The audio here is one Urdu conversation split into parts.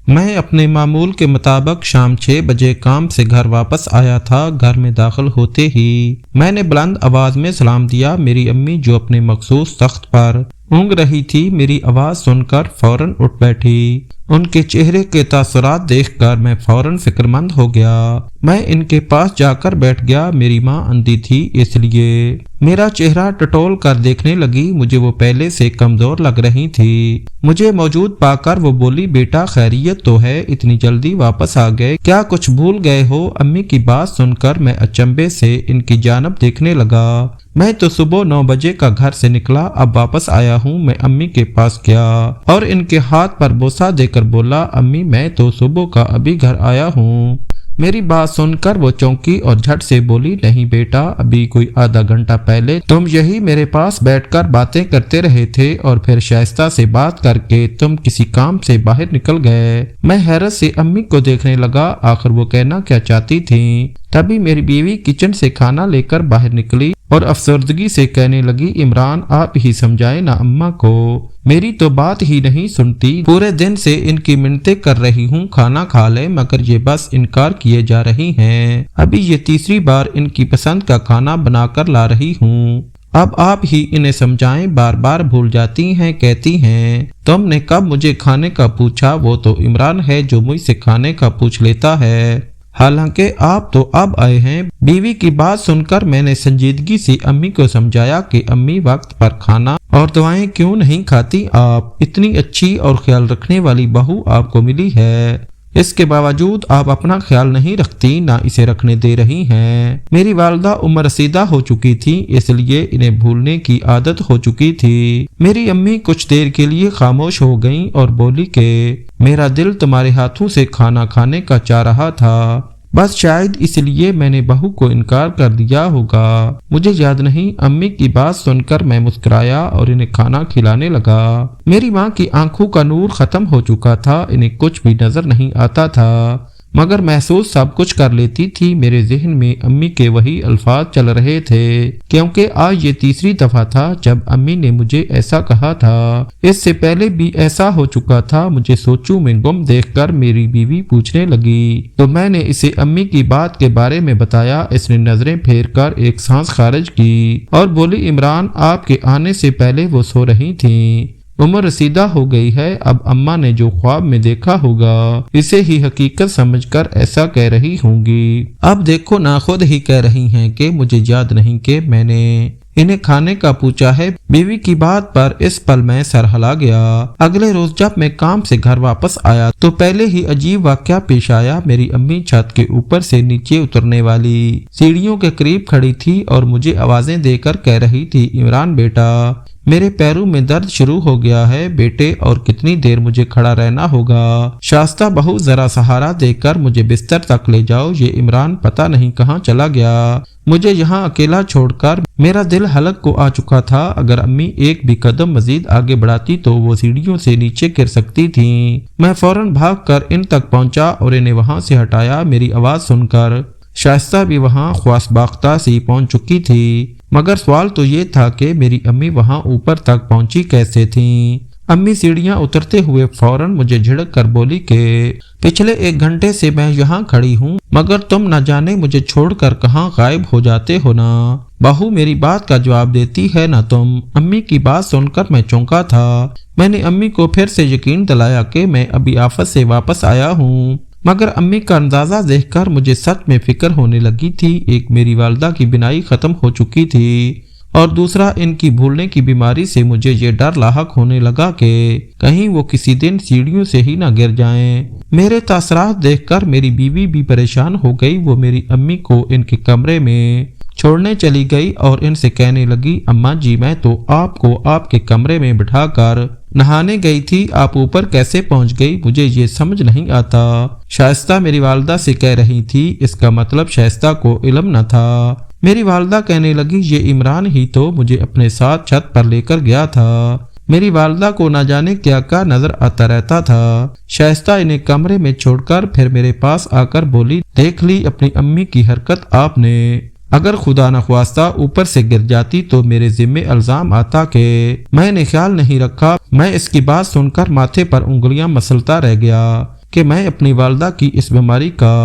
میں اپنے معمول کے مطابق شام 6 بجے کام سے گھر واپس آیا تھا۔ گھر میں داخل ہوتے ہی میں نے بلند آواز میں سلام دیا۔ میری امی جو اپنے مخصوص تخت پر اونگ رہی تھی، میری آواز سن کر فوراً اٹھ بیٹھی۔ ان کے چہرے کے تاثرات دیکھ کر میں فوراً فکر مند ہو گیا۔ میں ان کے پاس جا کر بیٹھ گیا۔ میری ماں اندھی تھی، اس لیے میرا چہرہ ٹٹول کر دیکھنے لگی۔ مجھے وہ پہلے سے کمزور لگ رہی تھی۔ مجھے موجود پا کر وہ بولی، بیٹا خیریت تو ہے؟ اتنی جلدی واپس آ گئے، کیا کچھ بھول گئے ہو؟ امی کی بات سن کر میں اچنبے سے ان کی جانب دیکھنے لگا۔ میں تو صبح 9 بجے کا گھر سے نکلا، اب واپس آیا ہوں۔ میں امی کے پاس گیا اور ان کے ہاتھ پر بوسہ دے کر بولا، امی میں تو صبح کا ابھی گھر آیا ہوں۔ میری بات سن کر وہ چونکی اور جھٹ سے بولی، نہیں بیٹا، ابھی کوئی آدھا گھنٹہ پہلے تم یہی میرے پاس بیٹھ کر باتیں کرتے رہے تھے اور پھر شائستہ سے بات کر کے تم کسی کام سے باہر نکل گئے۔ میں حیرت سے امی کو دیکھنے لگا، آخر وہ کہنا کیا چاہتی تھیں۔ تبھی میری بیوی کچن سے کھانا لے کر باہر نکلی اور افسردگی سے کہنے لگی، عمران آپ ہی سمجھائے نا اماں کو، میری تو بات ہی نہیں سنتی۔ پورے دن سے ان کی منتیں کر رہی ہوں کھانا کھا لے، مگر یہ بس انکار کیے جا رہی ہیں۔ ابھی یہ تیسری بار ان کی پسند کا کھانا بنا کر لا رہی ہوں، اب آپ ہی انہیں سمجھائیں، بار بار بھول جاتی ہیں۔ کہتی ہیں تم نے کب مجھے کھانے کا پوچھا؟ وہ تو عمران ہے جو مجھ سے کھانے کا پوچھ لیتا ہے، حالانکہ آپ تو اب آئے ہیں۔ بیوی کی بات سن کر میں نے سنجیدگی سے امی کو سمجھایا کہ امی وقت پر کھانا اور دعائیں کیوں نہیں کھاتی؟ آپ اتنی اچھی اور خیال رکھنے والی بہو آپ کو ملی ہے، اس کے باوجود آپ اپنا خیال نہیں رکھتی، نہ اسے رکھنے دے رہی ہیں۔ میری والدہ عمر رسیدہ ہو چکی تھی، اس لیے انہیں بھولنے کی عادت ہو چکی تھی۔ میری امی کچھ دیر کے لیے خاموش ہو گئیں اور بولی کہ میرا دل تمہارے ہاتھوں سے کھانا کھانے کا چاہ رہا تھا، بس شاید اس لیے میں نے بہو کو انکار کر دیا ہوگا، مجھے یاد نہیں۔ امی کی بات سن کر میں مسکرایا اور انہیں کھانا کھلانے لگا۔ میری ماں کی آنکھوں کا نور ختم ہو چکا تھا، انہیں کچھ بھی نظر نہیں آتا تھا، مگر محسوس سب کچھ کر لیتی تھی۔ میرے ذہن میں امی کے وہی الفاظ چل رہے تھے، کیونکہ آج یہ تیسری دفعہ تھا جب امی نے مجھے ایسا کہا تھا۔ اس سے پہلے بھی ایسا ہو چکا تھا۔ مجھے سوچوں میں گم دیکھ کر میری بیوی پوچھنے لگی تو میں نے اسے امی کی بات کے بارے میں بتایا۔ اس نے نظریں پھیر کر ایک سانس خارج کی اور بولی، عمران آپ کے آنے سے پہلے وہ سو رہی تھیں، عمر رسیدہ ہو گئی ہے، اب اماں نے جو خواب میں دیکھا ہوگا اسے ہی حقیقت سمجھ کر ایسا کہہ رہی ہوں گی۔ اب دیکھو نا، خود ہی کہہ رہی ہیں کہ مجھے یاد نہیں کہ میں نے انہیں کھانے کا پوچھا ہے۔ بیوی کی بات پر اس پل میں سر ہلا گیا۔ اگلے روز جب میں کام سے گھر واپس آیا تو پہلے ہی عجیب واقعہ پیش آیا۔ میری امی چھت کے اوپر سے نیچے اترنے والی سیڑھیوں کے قریب کھڑی تھی اور مجھے آوازیں دے کر کہہ رہی تھی، عمران بیٹا، میرے پیروں میں درد شروع ہو گیا ہے بیٹے، اور کتنی دیر مجھے کھڑا رہنا ہوگا؟ شائستہ بہو ذرا سہارا دے کر مجھے بستر تک لے جاؤ، یہ عمران پتہ نہیں کہاں چلا گیا، مجھے یہاں اکیلا چھوڑ کر۔ میرا دل حلق کو آ چکا تھا، اگر امی ایک بھی قدم مزید آگے بڑھاتی تو وہ سیڑھیوں سے نیچے گر سکتی تھیں۔ میں فوراً بھاگ کر ان تک پہنچا اور انہیں وہاں سے ہٹایا۔ میری آواز سن کر شائستہ بھی وہاں خواص باختہ سی پہنچ چکی تھی، مگر سوال تو یہ تھا کہ میری امی وہاں اوپر تک پہنچی کیسے تھیں؟ امی سیڑھیاں اترتے ہوئے فوراً مجھے جھڑک کر بولی کہ پچھلے 1 گھنٹے سے میں یہاں کھڑی ہوں، مگر تم نہ جانے مجھے چھوڑ کر کہاں غائب ہو جاتے ہو نا؟ بہو میری بات کا جواب دیتی ہے نا تم؟ امی کی بات سن کر میں چونکا تھا۔ میں نے امی کو پھر سے یقین دلایا کہ میں ابھی آفت سے واپس آیا ہوں، مگر امی کا اندازہ دیکھ کر مجھے سچ میں فکر ہونے لگی تھی۔ ایک میری والدہ کی بینائی ختم ہو چکی تھی اور دوسرا ان کی بھولنے کی بیماری سے مجھے یہ ڈر لاحق ہونے لگا کہ کہیں وہ کسی دن سیڑھیوں سے ہی نہ گر جائیں۔ میرے تاثرات دیکھ کر میری بیوی بھی پریشان ہو گئی۔ وہ میری امی کو ان کے کمرے میں چھوڑنے چلی گئی اور ان سے کہنے لگی، اماں جی میں تو آپ کو آپ کے کمرے میں بٹھا کر نہانے گئی تھی، آپ اوپر کیسے پہنچ گئی مجھے یہ سمجھ نہیں آتا۔ شائستہ میری والدہ سے کہہ رہی تھی، اس کا مطلب شائستہ کو علم نہ تھا۔ میری والدہ کہنے لگی، یہ عمران ہی تو مجھے اپنے ساتھ چھت پر لے کر گیا تھا۔ میری والدہ کو نہ جانے کیا کیا نظر آتا رہتا تھا۔ شائستہ انہیں کمرے میں چھوڑ کر پھر میرے پاس آ کر بولی، دیکھ لی اپنی امی کی حرکت آپ نے، اگر خدا نخواستہ اوپر سے گر جاتی تو میرے ذمے الزام آتا کہ میں نے خیال نہیں رکھا۔ میں اس کی بات سن کر ماتھے پر انگلیاں مسلتا رہ گیا کہ میں اپنی والدہ کی اس بیماری کا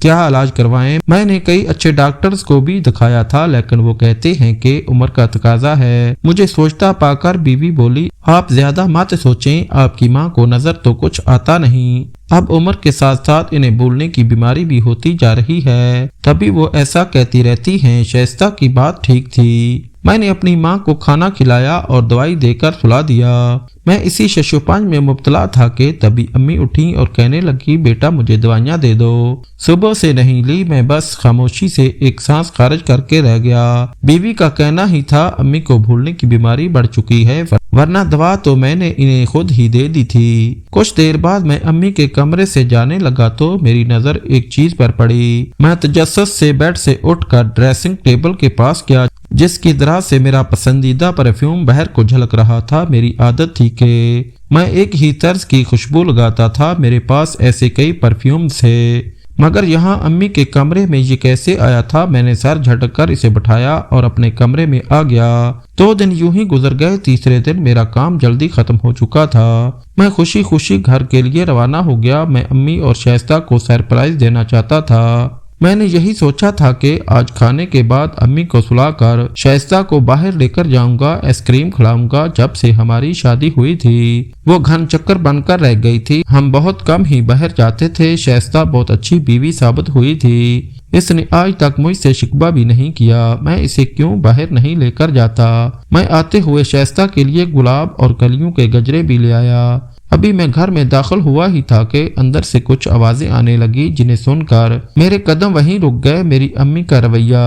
کیا علاج کروائیں۔ میں نے کئی اچھے ڈاکٹرز کو بھی دکھایا تھا لیکن وہ کہتے ہیں کہ عمر کا تقاضا ہے۔ مجھے سوچتا پا کر بیوی بولی، آپ زیادہ مت سوچیں، آپ کی ماں کو نظر تو کچھ آتا نہیں، اب عمر کے ساتھ ساتھ انہیں بھولنے کی بیماری بھی ہوتی جا رہی ہے، تبھی وہ ایسا کہتی رہتی ہیں۔ شائستہ کی بات ٹھیک تھی۔ میں نے اپنی ماں کو کھانا کھلایا اور دوائی دے کر سلا دیا۔ میں اسی ششوپنج میں مبتلا تھا کہ تبھی امی اٹھی اور کہنے لگی، بیٹا مجھے دوائیاں دے دو۔ صبح سے نہیں لی، میں بس خاموشی سے ایک سانس خارج کر کے رہ گیا۔ بیوی کا کہنا ہی تھا امی کو بھولنے کی بیماری بڑھ چکی ہے، ورنہ دوا تو میں نے انہیں خود ہی دے دی تھی۔ کچھ دیر بعد میں امی کے کمرے سے جانے لگا تو میری نظر ایک چیز پر پڑی۔ میں تجسس سے بیڈ سے اٹھ کر ڈریسنگ ٹیبل کے پاس گیا جس کی دراز سے میرا پسندیدہ پرفیوم باہر کو جھلک رہا تھا۔ میری عادت تھی کہ میں ایک ہی طرز کی خوشبو لگاتا تھا، میرے پاس ایسے کئی پرفیومز تھے، مگر یہاں امی کے کمرے میں یہ کیسے آیا تھا؟ میں نے سر جھٹک کر اسے بٹھایا اور اپنے کمرے میں آ گیا۔ 2 دن یوں ہی گزر گئے۔ تیسرے دن میرا کام جلدی ختم ہو چکا تھا۔ میں خوشی خوشی گھر کے لیے روانہ ہو گیا۔ میں امی اور شائستہ کو سرپرائز دینا چاہتا تھا۔ میں نے یہی سوچا تھا کہ آج کھانے کے بعد امی کو سلا کر شائستہ کو باہر لے کر جاؤں گا، آئس کریم کھلاؤں گا۔ جب سے ہماری شادی ہوئی تھی وہ گھن چکر بن کر رہ گئی تھی، ہم بہت کم ہی باہر جاتے تھے۔ شائستہ بہت اچھی بیوی ثابت ہوئی تھی، اس نے آج تک مجھ سے شکوہ بھی نہیں کیا۔ میں اسے کیوں باہر نہیں لے کر جاتا؟ میں آتے ہوئے شائستہ کے لیے گلاب اور کلیوں کے گجرے بھی لے آیا۔ ابھی میں گھر میں داخل ہوا ہی تھا کہ اندر سے کچھ آوازیں آنے لگی جنہیں سن کر میرے قدم وہیں رک گئے۔ میری امی کا رویہ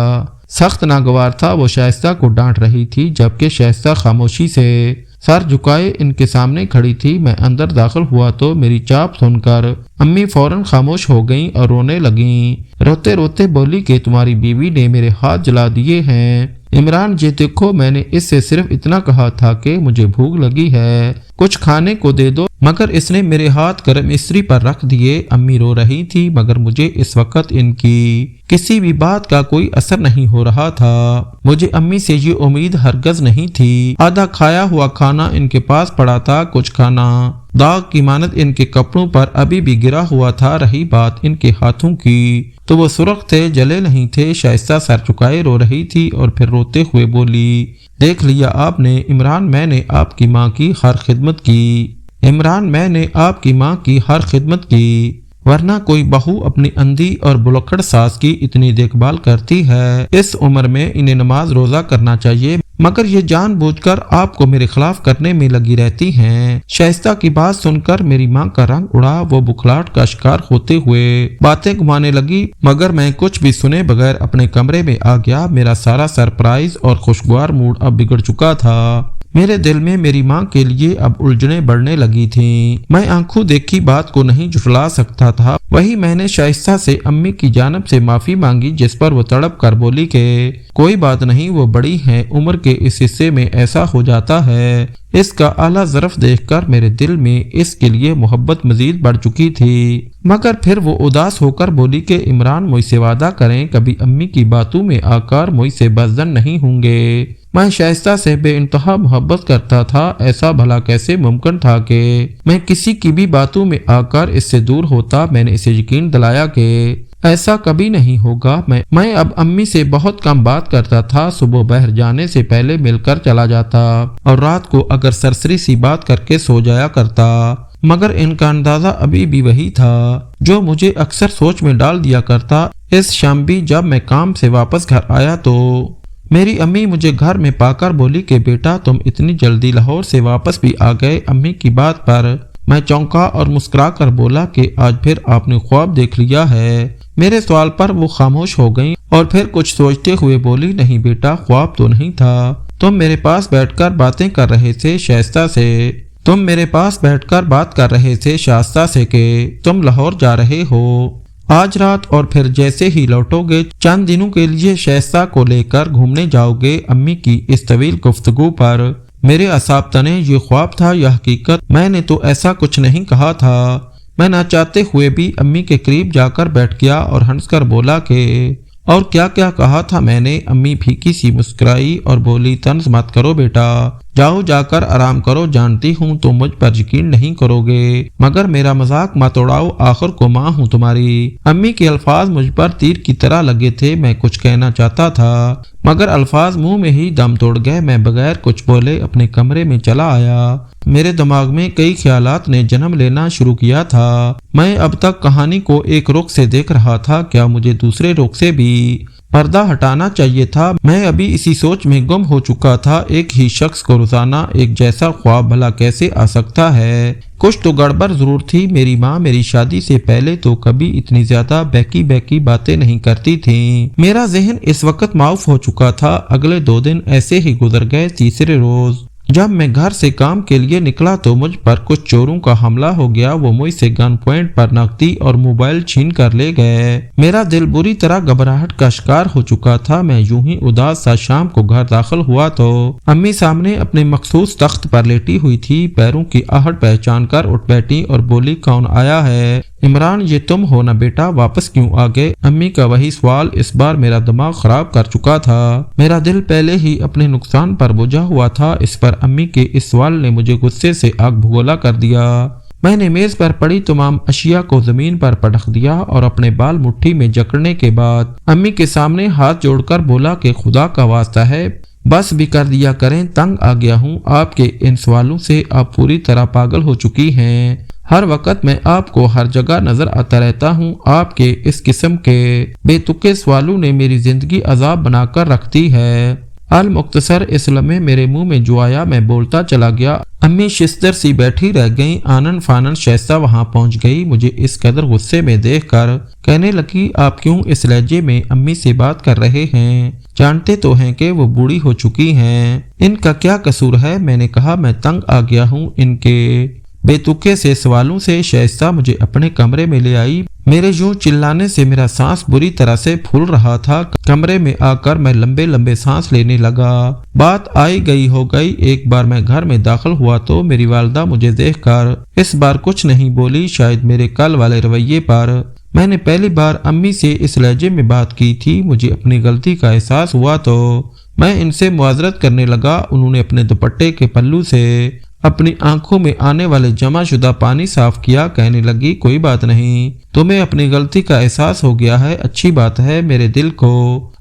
سخت ناگوار تھا، وہ شائستہ کو ڈانٹ رہی تھی جبکہ شائستہ خاموشی سے سر جھکائے ان کے سامنے کھڑی تھی۔ میں اندر داخل ہوا تو میری چاپ سن کر امی فوراً خاموش ہو گئیں اور رونے لگیں۔ روتے روتے بولی کہ تمہاری بیوی نے میرے ہاتھ جلا دیے ہیں۔ عمران یہ دیکھو، میں نے اس سے صرف اتنا کہا تھا کہ مجھے بھوک لگی ہے، کچھ کھانے کو دے دو، مگر اس نے میرے ہاتھ گرم استری پر رکھ دیے۔ امی رو رہی تھی مگر مجھے اس وقت ان کی کسی بھی بات کا کوئی اثر نہیں ہو رہا تھا۔ مجھے امی سے یہ امید ہرگز نہیں تھی۔ آدھا کھایا ہوا کھانا ان کے پاس پڑا تھا، کچھ کھانا داغ کی مانند ان کے کپڑوں پر ابھی بھی گرا ہوا تھا۔ رہی بات ان کے ہاتھوں کی تو وہ سرخ تھے، جلے نہیں تھے۔ شائستہ سر چکائے رو رہی تھی اور پھر روتے ہوئے بولی، دیکھ لیا آپ نے عمران، میں نے آپ کی ماں کی ہر خدمت کی۔ عمران، میں نے آپ کی ماں کی ہر خدمت کی، ورنہ کوئی بہو اپنی اندھی اور بلکڑ ساس کی اتنی دیکھ بھال کرتی ہے؟ اس عمر میں انہیں نماز روزہ کرنا چاہیے، مگر یہ جان بوجھ کر آپ کو میرے خلاف کرنے میں لگی رہتی ہیں۔ شائستہ کی بات سن کر میری ماں کا رنگ اڑا، وہ بکھلاہٹ کا شکار ہوتے ہوئے باتیں گھمانے لگی، مگر میں کچھ بھی سنے بغیر اپنے کمرے میں آ گیا۔ میرا سارا سرپرائز اور خوشگوار موڈ اب بگڑ چکا تھا۔ میرے دل میں میری ماں کے لیے اب الجھنیں بڑھنے لگی تھیں۔ میں آنکھوں دیکھی بات کو نہیں جھٹلا سکتا تھا۔ وہی میں نے شائستہ سے امی کی جانب سے معافی مانگی، جس پر وہ تڑپ کر بولی کہ کوئی بات نہیں، وہ بڑی ہیں، عمر کے اس حصے میں ایسا ہو جاتا ہے۔ اس کا اعلیٰ ظرف دیکھ کر میرے دل میں اس کے لیے محبت مزید بڑھ چکی تھی، مگر پھر وہ اداس ہو کر بولی کہ عمران مجھ سے وعدہ کریں کبھی امی کی باتوں میں آ کر مجھ سے بزدل نہیں ہوں گے۔ میں شائستہ سے بے انتہا محبت کرتا تھا، ایسا بھلا کیسے ممکن تھا کہ میں کسی کی بھی باتوں میں آ کر اس سے دور ہوتا؟ میں نے اسے یقین دلایا کہ ایسا کبھی نہیں ہوگا۔ میں اب امی سے بہت کم بات کرتا تھا، صبح باہر جانے سے پہلے مل کر چلا جاتا اور رات کو اگر سرسری سی بات کر کے سو جایا کرتا، مگر ان کا اندازہ ابھی بھی وہی تھا جو مجھے اکثر سوچ میں ڈال دیا کرتا۔ اس شام بھی جب میں کام سے واپس گھر آیا تو میری امی مجھے گھر میں پا کر بولی کہ بیٹا تم اتنی جلدی لاہور سے واپس بھی آ گئے۔ امی کی بات پر میں چونکا اور مسکرا کر بولا کہ آج پھر آپ نے خواب دیکھ لیا ہے۔ میرے سوال پر وہ خاموش ہو گئیں اور پھر کچھ سوچتے ہوئے بولی، نہیں بیٹا، خواب تو نہیں تھا، تم میرے پاس بیٹھ کر باتیں کر رہے تھے شائستہ سے، تم میرے پاس بیٹھ کر بات کر رہے تھے شائستہ سے کہ تم لاہور جا رہے ہو آج رات، اور پھر جیسے ہی لوٹو گے چند دنوں کے لیے شائستہ کو لے کر گھومنے جاؤ گے۔ امی کی اس طویل گفتگو پر میرے اعصاب تنے، یہ خواب تھا یا حقیقت؟ میں نے تو ایسا کچھ نہیں کہا تھا۔ میں نہ چاہتے ہوئے بھی امی کے قریب جا کر بیٹھ گیا اور ہنس کر بولا کہ اور کیا کیا کہا تھا میں نے۔ امی پھیکی سی مسکرائی اور بولی طنز مت کرو بیٹا، جاؤ جا کر آرام کرو، جانتی ہوں تم مجھ پر یقین نہیں کرو گے مگر میرا مذاق مت اڑاؤ، آخر کو ماں ہوں تمہاری۔ امی کے الفاظ مجھ پر تیر کی طرح لگے تھے، میں کچھ کہنا چاہتا تھا مگر الفاظ منہ میں ہی دم توڑ گئے۔ میں بغیر کچھ بولے اپنے کمرے میں چلا آیا۔ میرے دماغ میں کئی خیالات نے جنم لینا شروع کیا تھا۔ میں اب تک کہانی کو ایک رخ سے دیکھ رہا تھا، کیا مجھے دوسرے رخ سے بھی پردہ ہٹانا چاہیے تھا؟ میں ابھی اسی سوچ میں گم ہو چکا تھا، ایک ہی شخص کو روزانہ ایک جیسا خواب بھلا کیسے آ سکتا ہے؟ کچھ تو گڑبڑ ضرور تھی۔ میری ماں میری شادی سے پہلے تو کبھی اتنی زیادہ بہکی باتیں نہیں کرتی تھیں۔ میرا ذہن اس وقت معاف ہو چکا تھا۔ اگلے 2 دن ایسے ہی گزر گئے۔ تیسرے روز جب میں گھر سے کام کے لیے نکلا تو مجھ پر کچھ چوروں کا حملہ ہو گیا۔ وہ مجھ سے گن پوائنٹ پر نقدی اور موبائل چھین کر لے گئے۔ میرا دل بری طرح گھبراہٹ کا شکار ہو چکا تھا۔ میں یوں ہی اداس سا شام کو گھر داخل ہوا تو امی سامنے اپنے مخصوص تخت پر لیٹی ہوئی تھی۔ پیروں کی آہٹ پہچان کر اٹھ بیٹھی اور بولی کون آیا ہے؟ عمران یہ تم ہو نا بیٹا، واپس کیوں آ گئے؟ امی کا وہی سوال اس بار میرا دماغ خراب کر چکا تھا۔ میرا دل پہلے ہی اپنے نقصان پر بجھا ہوا تھا، اس پر امی کے اس سوال نے مجھے غصے سے آگ بھگولا کر دیا۔ میں نے میز پر پڑی تمام اشیاء کو زمین پر پٹخ دیا اور اپنے بال مٹھی میں جکڑنے کے بعد امی کے سامنے ہاتھ جوڑ کر بولا کہ خدا کا واسطہ ہے بس بھی کر دیا کریں، تنگ آ گیا ہوں آپ کے ان سوالوں سے، آپ پوری طرح پاگل ہو چکی ہیں۔ ہر وقت میں آپ کو ہر جگہ نظر آتا رہتا ہوں، آپ کے اس قسم کے بے تکے سوالوں نے میری زندگی عذاب بنا کر رکھ دی ہے۔ المختصر اس لمحے میرے منہ میں جو آیا میں بولتا چلا گیا۔ امی شستر سی بیٹھی رہ گئیں، آنن فانن شائستہ وہاں پہنچ گئی، مجھے اس قدر غصے میں دیکھ کر کہنے لگی آپ کیوں اس لہجے میں امی سے بات کر رہے ہیں؟ جانتے تو ہیں کہ وہ بوڑھی ہو چکی ہیں، ان کا کیا قصور ہے؟ میں نے کہا میں تنگ آ گیا ہوں ان کے بے تکے سے سوالوں سے۔ شائستہ مجھے اپنے کمرے میں لے آئی، میرے یوں چلانے سے میرا سانس بری طرح سے پھول رہا تھا۔ کمرے میں آ کر میں لمبے لمبے سانس لینے لگا۔ بات آئی گئی ہو گئی، ایک بار میں گھر میں داخل ہوا تو میری والدہ مجھے دیکھ کر اس بار کچھ نہیں بولی، شاید میرے کل والے رویے پر۔ میں نے پہلی بار امی سے اس لہجے میں بات کی تھی، مجھے اپنی غلطی کا احساس ہوا تو میں ان سے معذرت کرنے لگا۔ انہوں نے اپنے دوپٹے کے پلو سے اپنی آنکھوں میں آنے والے جمع شدہ پانی صاف کیا، کہنے لگی کوئی بات نہیں، تمہیں اپنی غلطی کا احساس ہو گیا ہے، اچھی بات ہے۔ میرے دل کو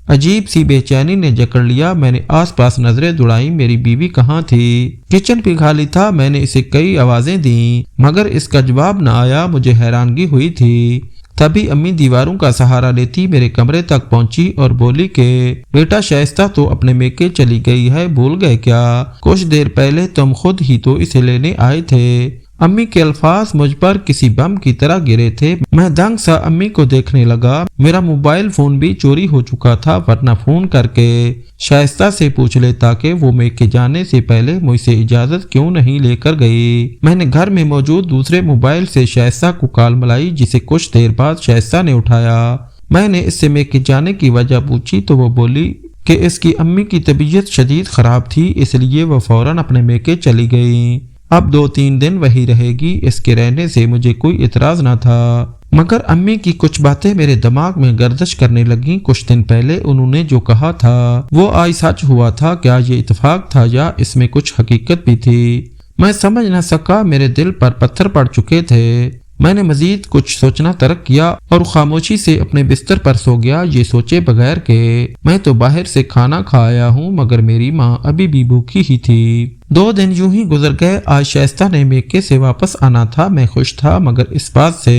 عجیب سی بے چینی نے جکڑ لیا۔ میں نے آس پاس نظریں دوڑائیں، میری بیوی کہاں تھی؟ کچن بھی خالی تھا۔ میں نے اسے کئی آوازیں دیں مگر اس کا جواب نہ آیا، مجھے حیرانگی ہوئی تھی۔ تبھی امی دیواروں کا سہارا لیتی میرے کمرے تک پہنچی اور بولی کہ بیٹا شائستہ تو اپنے میکے چلی گئی ہے، بھول گئے کیا؟ کچھ دیر پہلے تم خود ہی تو اسے لینے آئے تھے۔ امی کے الفاظ مجھ پر کسی بم کی طرح گرے تھے۔ میں دنگ سا امی کو دیکھنے لگا۔ میرا موبائل فون بھی چوری ہو چکا تھا، ورنہ فون کر کے شائستہ سے پوچھ لیتا کہ وہ میکے جانے سے پہلے مجھ سے اجازت کیوں نہیں لے کر گئی۔ میں نے گھر میں موجود دوسرے موبائل سے شائستہ کو کال ملائی، جسے کچھ دیر بعد شائستہ نے اٹھایا۔ میں نے اس سے میکے جانے کی وجہ پوچھی تو وہ بولی کہ اس کی امی کی طبیعت شدید خراب تھی، اس لیے وہ فوراً اپنے میکے چلی گئی، اب 2-3 دن وہی رہے گی۔ اس کے رہنے سے مجھے کوئی اعتراض نہ تھا مگر امی کی کچھ باتیں میرے دماغ میں گردش کرنے لگیں۔ کچھ دن پہلے انہوں نے جو کہا تھا وہ آج سچ ہوا تھا، کیا یہ اتفاق تھا یا اس میں کچھ حقیقت بھی تھی؟ میں سمجھ نہ سکا، میرے دل پر پتھر پڑ چکے تھے۔ میں نے مزید کچھ سوچنا ترک کیا اور خاموشی سے اپنے بستر پر سو گیا، یہ سوچے بغیر کہ میں تو باہر سے کھانا کھایا ہوں مگر میری ماں ابھی بھی بھوکی ہی تھی۔ 2 دن یوں ہی گزر گئے۔ آج شائستہ نے میکے سے واپس آنا تھا، میں خوش تھا مگر اس بات سے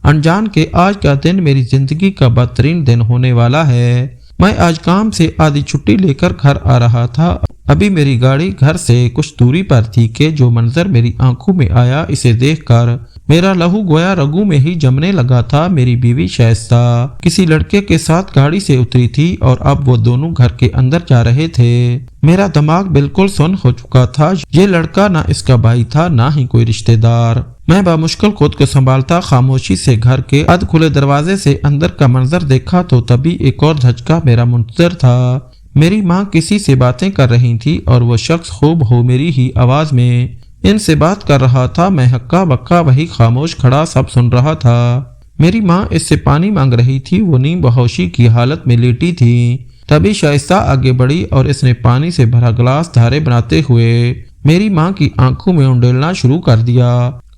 انجان کہ آج کا دن میری زندگی کا بدترین دن ہونے والا ہے۔ میں آج کام سے آدھی چھٹی لے کر گھر آ رہا تھا، ابھی میری گاڑی گھر سے کچھ دوری پر تھی کہ جو منظر میری آنکھوں میں آیا، اسے دیکھ کر میرا لہو گویا رگوں میں ہی جمنے لگا تھا۔ میری بیوی شائستہ کسی لڑکے کے ساتھ گاڑی سے اتری تھی اور اب وہ دونوں گھر کے اندر جا رہے تھے۔ میرا دماغ بالکل سن ہو چکا تھا، یہ لڑکا نہ اس کا بھائی تھا نہ ہی کوئی رشتہ دار۔ میں بامشکل خود کو سنبھالتا خاموشی سے گھر کے ادھ کھلے دروازے سے اندر کا منظر دیکھا تو تبھی ایک اور دھچکا میرا منتظر تھا۔ میری ماں کسی سے باتیں کر رہی تھی اور وہ شخص خوب ہو میری ہی آواز میں ان سے بات کر رہا تھا۔ میں ہکا بکا وہی خاموش کھڑا سب سن رہا تھا۔ میری ماں اس سے پانی مانگ رہی تھی، وہ نیم بہوشی کی حالت میں لیٹی تھی۔ تبھی شائستہ آگے بڑھی اور اس نے پانی سے بھرا گلاس دھارے بناتے ہوئے میری ماں کی آنکھوں میں انڈیلنا شروع کر دیا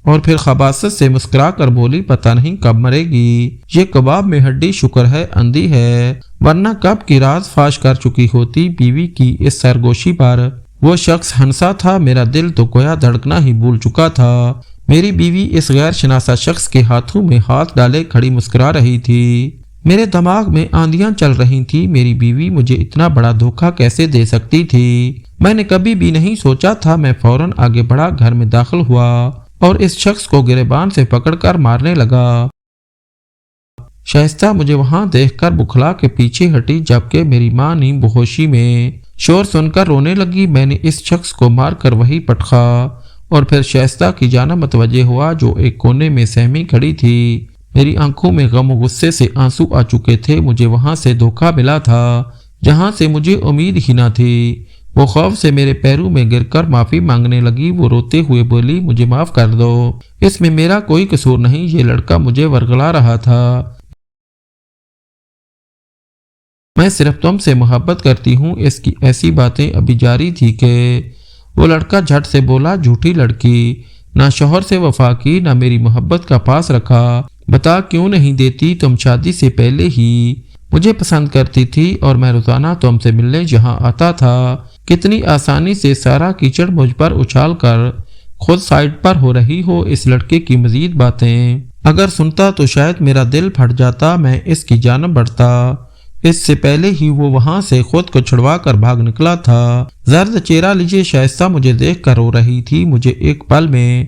اور پھر خباثت سے مسکرا کر بولی، پتہ نہیں کب مرے گی، یہ کباب میں ہڈی شکر ہے اندھی ہے، ورنہ کب کی راز فاش کر چکی ہوتی۔ بیوی کی اس سرگوشی پر وہ شخص ہنسا تھا، میرا دل تو گویا دھڑکنا ہی بھول چکا تھا۔ میری بیوی اس غیر شناسا شخص کے ہاتھوں میں ہاتھ ڈالے کھڑی مسکرا رہی تھی۔ میرے دماغ میں آندیاں چل رہی تھی، میری بیوی مجھے اتنا بڑا دھوکہ کیسے دے سکتی تھی؟ میں نے کبھی بھی نہیں سوچا تھا۔ میں فوراً آگے بڑھا، گھر میں داخل ہوا اور اس شخص کو گریبان سے پکڑ کر مارنے لگا۔ شائستہ مجھے وہاں دیکھ کر بکھلا کے پیچھے ہٹی، جبکہ میری ماں نیم بہوشی میں شور سن کر رونے لگی۔ میں نے اس شخص کو مار کر وہی پٹخا اور پھر شائستہ کی جانب متوجہ ہوا جو ایک کونے میں سہمی کھڑی تھی۔ میری آنکھوں میں غم و غصے سے آنسو آ چکے تھے۔ مجھے وہاں سے دھوکہ ملا تھا جہاں سے مجھے امید ہی نہ تھی۔ وہ خوف سے میرے پیروں میں گر کر معافی مانگنے لگی۔ وہ روتے ہوئے بولی، مجھے معاف کر دو، اس میں میرا کوئی قصور نہیں، یہ لڑکا مجھے ورغلا رہا تھا، میں صرف تم سے محبت کرتی ہوں۔ اس کی ایسی باتیں ابھی جاری تھی کہ وہ لڑکا جھٹ سے بولا، جھوٹی لڑکی، نہ شوہر سے وفا کی، نہ میری محبت کا پاس رکھا، بتا کیوں نہیں دیتی؟ تم شادی سے پہلے ہی مجھے پسند کرتی تھی اور میں روزانہ تم سے ملنے جہاں آتا تھا، کتنی آسانی سے سارا کیچڑ مجھ پر اچھال کر خود سائڈ پر ہو رہی ہو۔ اس لڑکے کی مزید باتیں اگر سنتا تو شاید میرا دل پھٹ جاتا، میں اس کی جانب بڑھتا۔ اس سے پہلے ہی وہ وہاں سے خود کو چھڑوا کر بھاگ نکلا تھا۔ زرد چہرہ لیجیے، شائستہ مجھے دیکھ کر رو رہی تھی۔ مجھے ایک پل میں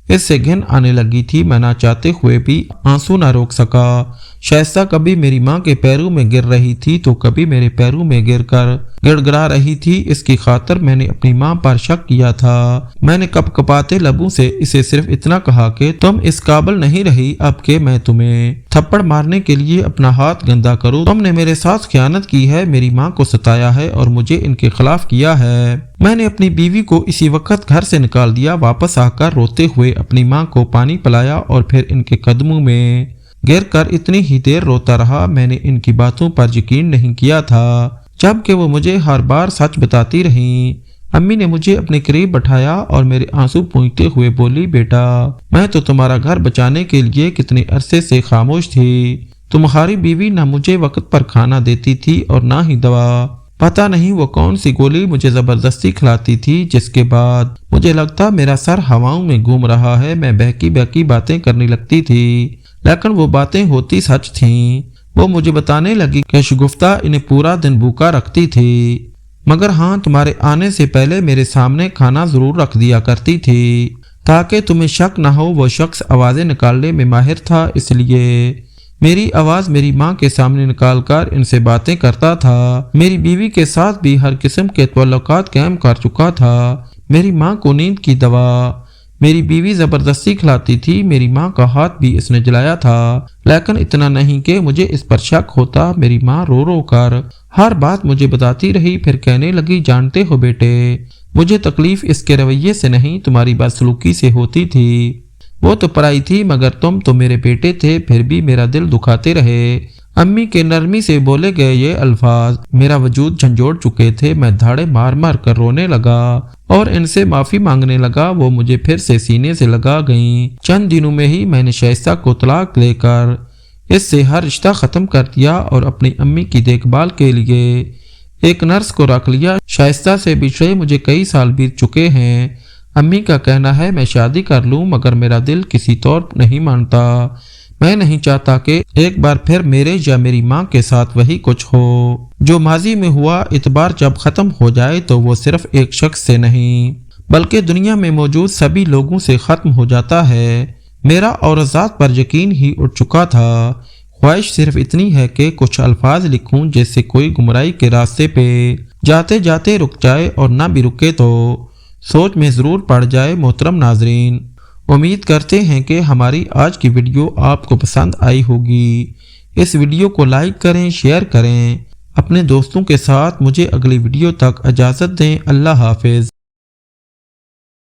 اس سے گھن آنے لگی تھی، میں نہ چاہتے ہوئے بھی آنسو نہ روک سکا۔ شائستہ کبھی میری ماں کے پیروں میں گر رہی تھی تو کبھی میرے پیروں میں گر کر گڑ گڑا رہی تھی۔ اس کی خاطر میں نے اپنی ماں پر شک کیا تھا۔ میں نے کپ کپاتے لبوں سے اسے صرف اتنا کہا کہ تم اس قابل نہیں رہی اب کہ میں تمہیں تھپڑ مارنے کے لیے اپنا ہاتھ گندا کروں۔ تم نے میرے ساتھ خیانت کی ہے، میری ماں کو ستایا ہے اور مجھے ان کے خلاف کیا ہے۔ میں نے اپنی بیوی کو اسی وقت گھر سے نکال دیا۔ واپس آ کر روتے ہوئے اپنی ماں کو پانی پلایا اور پھر ان کے قدموں میں گر کر اتنی ہی دیر روتا رہا۔ میں نے ان کی باتوں پر یقین نہیں کیا تھا، جبکہ وہ مجھے ہر بار سچ بتاتی رہیں۔ امی نے مجھے اپنے قریب بٹھایا اور میرے آنسو پونچھتے ہوئے بولی، بیٹا میں تو تمہارا گھر بچانے کے لیے کتنے عرصے سے خاموش تھی۔ تمہاری بیوی نہ مجھے وقت پر کھانا دیتی تھی اور نہ ہی دوا، پتہ نہیں وہ کون سی گولی مجھے زبردستی کھلاتی تھی، جس کے بعد مجھے لگتا میرا سر ہواؤں میں گھوم رہا ہے۔ میں بہکی بہکی باتیں کرنے لگتی تھی، لیکن وہ باتیں ہوتی سچ تھیں۔ وہ مجھے بتانے لگی کہ شگفتہ انہیں پورا دن بھوکا رکھتی تھی، مگر ہاں تمہارے آنے سے پہلے میرے سامنے کھانا ضرور رکھ دیا کرتی تھی تاکہ تمہیں شک نہ ہو۔ وہ شخص آوازیں نکالنے میں ماہر تھا، اس لیے میری آواز میری ماں کے سامنے نکال کر ان سے باتیں کرتا تھا۔ میری بیوی کے ساتھ بھی ہر قسم کے تعلقات قائم کر چکا تھا۔ میری ماں کو نیند کی دوا میری بیوی زبردستی کھلاتی تھی، میری ماں کا ہاتھ بھی اس نے جلایا تھا، لیکن اتنا نہیں کہ مجھے اس پر شک ہوتا۔ میری ماں رو رو کر ہر بات مجھے بتاتی رہی، پھر کہنے لگی، جانتے ہو بیٹے، مجھے تکلیف اس کے رویے سے نہیں تمہاری بدسلوکی سے ہوتی تھی۔ وہ تو پرائی تھی مگر تم تو میرے بیٹے تھے، پھر بھی میرا دل دکھاتے رہے۔ امی کے نرمی سے بولے گئے یہ الفاظ میرا وجود جھنجھوڑ چکے تھے۔ میں دھاڑے مار مار کر رونے لگا اور ان سے معافی مانگنے لگا۔ وہ مجھے پھر سے سینے سے لگا گئیں۔ چند دنوں میں ہی میں نے شائستہ کو طلاق لے کر اس سے ہر رشتہ ختم کر دیا اور اپنی امی کی دیکھ بھال کے لیے ایک نرس کو رکھ لیا۔ شائستہ سے بچھڑے مجھے کئی سال بیت چکے ہیں۔ امی کا کہنا ہے میں شادی کر لوں، مگر میرا دل کسی طور نہیں مانتا۔ میں نہیں چاہتا کہ ایک بار پھر میرے یا میری ماں کے ساتھ وہی کچھ ہو جو ماضی میں ہوا۔ اعتبار جب ختم ہو جائے تو وہ صرف ایک شخص سے نہیں بلکہ دنیا میں موجود سبھی لوگوں سے ختم ہو جاتا ہے۔ میرا اور ذات پر یقین ہی اٹھ چکا تھا۔ خواہش صرف اتنی ہے کہ کچھ الفاظ لکھوں جس سے کوئی گمراہی کے راستے پہ جاتے جاتے رک جائے، اور نہ بھی رکے تو سوچ میں ضرور پڑ جائے۔ محترم ناظرین، امید کرتے ہیں کہ ہماری آج کی ویڈیو آپ کو پسند آئی ہوگی۔ اس ویڈیو کو لائک کریں، شیئر کریں اپنے دوستوں کے ساتھ۔ مجھے اگلی ویڈیو تک اجازت دیں۔ اللہ حافظ۔